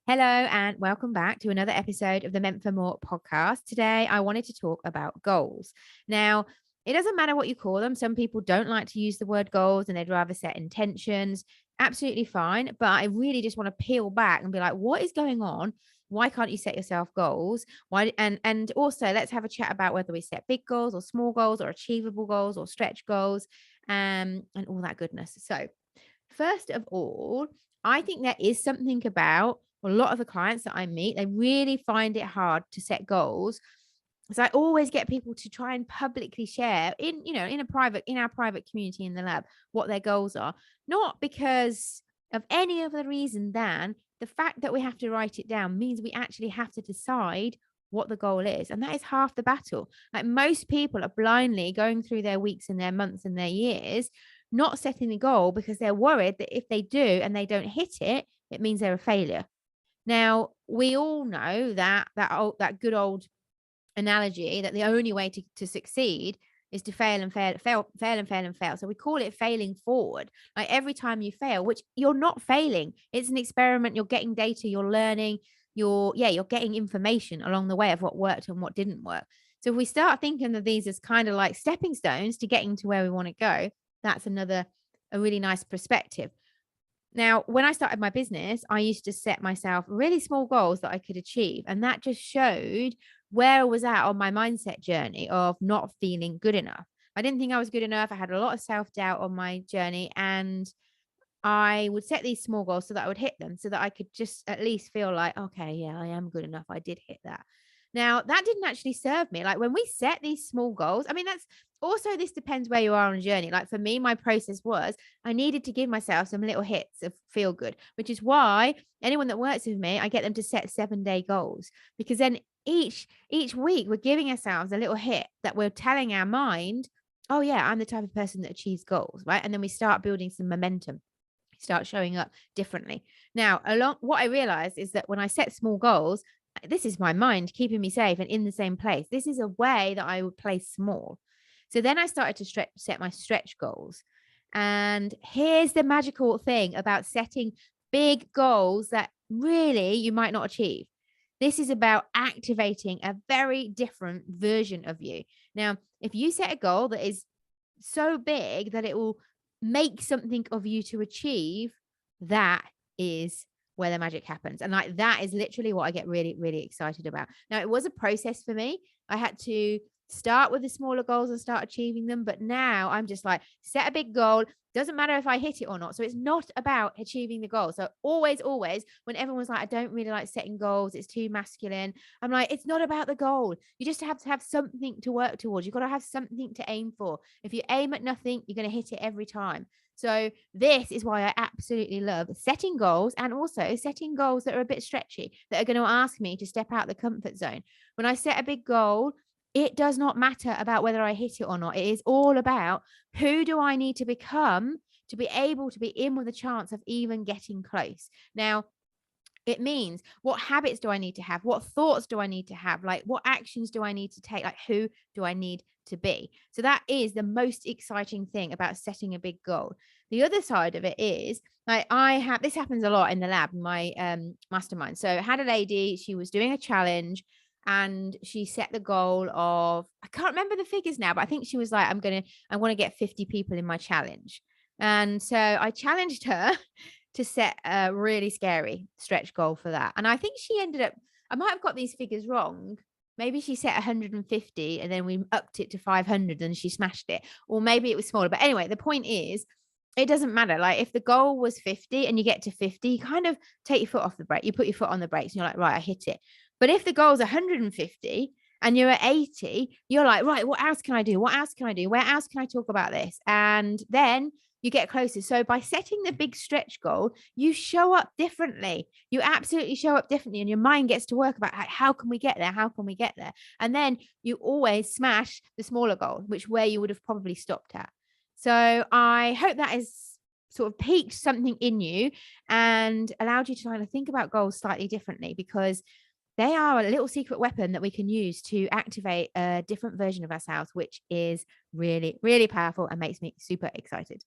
Hello and welcome back to another episode of the Meant for More podcast. Today, I wanted to talk about goals. Now, it doesn't matter what you call them. Some people don't like to use the word goals and they'd rather set intentions. Absolutely fine. But I really just want to peel back and be like, what is going on? Why can't you set yourself goals? Why and also let's have a chat about whether we set big goals or small goals or achievable goals or stretch goals and all that goodness. So first of all, I think there is something about a lot of the clients that I meet, they really find it hard to set goals. So I always get people to try and publicly share in our private community in the lab what their goals are, not because of any other reason than the fact that we have to write it down means we actually have to decide what the goal is. And that is half the battle. Like most people are blindly going through their weeks and their months and their years, not setting the goal because they're worried that if they do and they don't hit it, it means they're a failure. Now, we all know that good old analogy that the only way to succeed is to fail and fail and fail and fail. So we call it failing forward. Like every time you fail, which you're not failing, it's an experiment. You're getting data, you're learning, you're getting information along the way of what worked and what didn't work. So if we start thinking of these as kind of like stepping stones to getting to where we want to go, that's a really nice perspective. Now, when I started my business, I used to set myself really small goals that I could achieve. And that just showed where I was at on my mindset journey of not feeling good enough. I didn't think I was good enough. I had a lot of self doubt on my journey. And I would set these small goals so that I would hit them so that I could just at least feel like, okay, yeah, I am good enough. I did hit that. Now, that didn't actually serve me. Like when we set these small goals, I mean, that's also, this depends where you are on a journey. Like for me, my process was I needed to give myself some little hits of feel good, which is why anyone that works with me, I get them to set 7-day goals because then each week we're giving ourselves a little hit that we're telling our mind, oh yeah, I'm the type of person that achieves goals, right? And then we start building some momentum, start showing up differently. Now, along what I realized is that when I set small goals, this is my mind keeping me safe and in the same place. This is a way that I would play small. So then I started to set my stretch goals. And here's the magical thing about setting big goals that really you might not achieve. This is about activating a very different version of you. Now, if you set a goal that is so big that it will make something of you to achieve, that is where the magic happens. And like that is literally what I get really, really excited about. Now, it was a process for me. I had to start with the smaller goals and start achieving them. But now I'm just like, set a big goal. Doesn't matter if I hit it or not. So it's not about achieving the goal. So always, when everyone's like, I don't really like setting goals, it's too masculine. I'm like, it's not about the goal. You just have to have something to work towards. You've got to have something to aim for. If you aim at nothing, you're going to hit it every time. So this is why I absolutely love setting goals and also setting goals that are a bit stretchy, that are going to ask me to step out the comfort zone. When I set a big goal, it does not matter about whether I hit it or not. It is all about who do I need to become to be able to be in with a chance of even getting close. Now, it means what habits do I need to have? What thoughts do I need to have? Like what actions do I need to take? Like who do I need to be? So that is the most exciting thing about setting a big goal. The other side of it is like this happens a lot in the lab, my mastermind. So I had a lady, she was doing a challenge and she set the goal of, I can't remember the figures now, but I think she was like, I want to get 50 people in my challenge. And so I challenged her to set a really scary stretch goal for that. And I think she ended up, I might have got these figures wrong. Maybe she set 150 and then we upped it to 500 and she smashed it. Or maybe it was smaller. But anyway, the point is, it doesn't matter. Like if the goal was 50 and you get to 50, you kind of take your foot off the brake. You put your foot on the brakes and you're like, right, I hit it. But if the goal is 150 and you're at 80, you're like, right, what else can I do? What else can I do? Where else can I talk about this? And then you get closer. So by setting the big stretch goal, you show up differently. You absolutely show up differently and your mind gets to work about how can we get there? How can we get there? And then you always smash the smaller goal, which where you would have probably stopped at. So I hope that has sort of piqued something in you and allowed you to kind of think about goals slightly differently, because they are a little secret weapon that we can use to activate a different version of ourselves, which is really, really powerful and makes me super excited.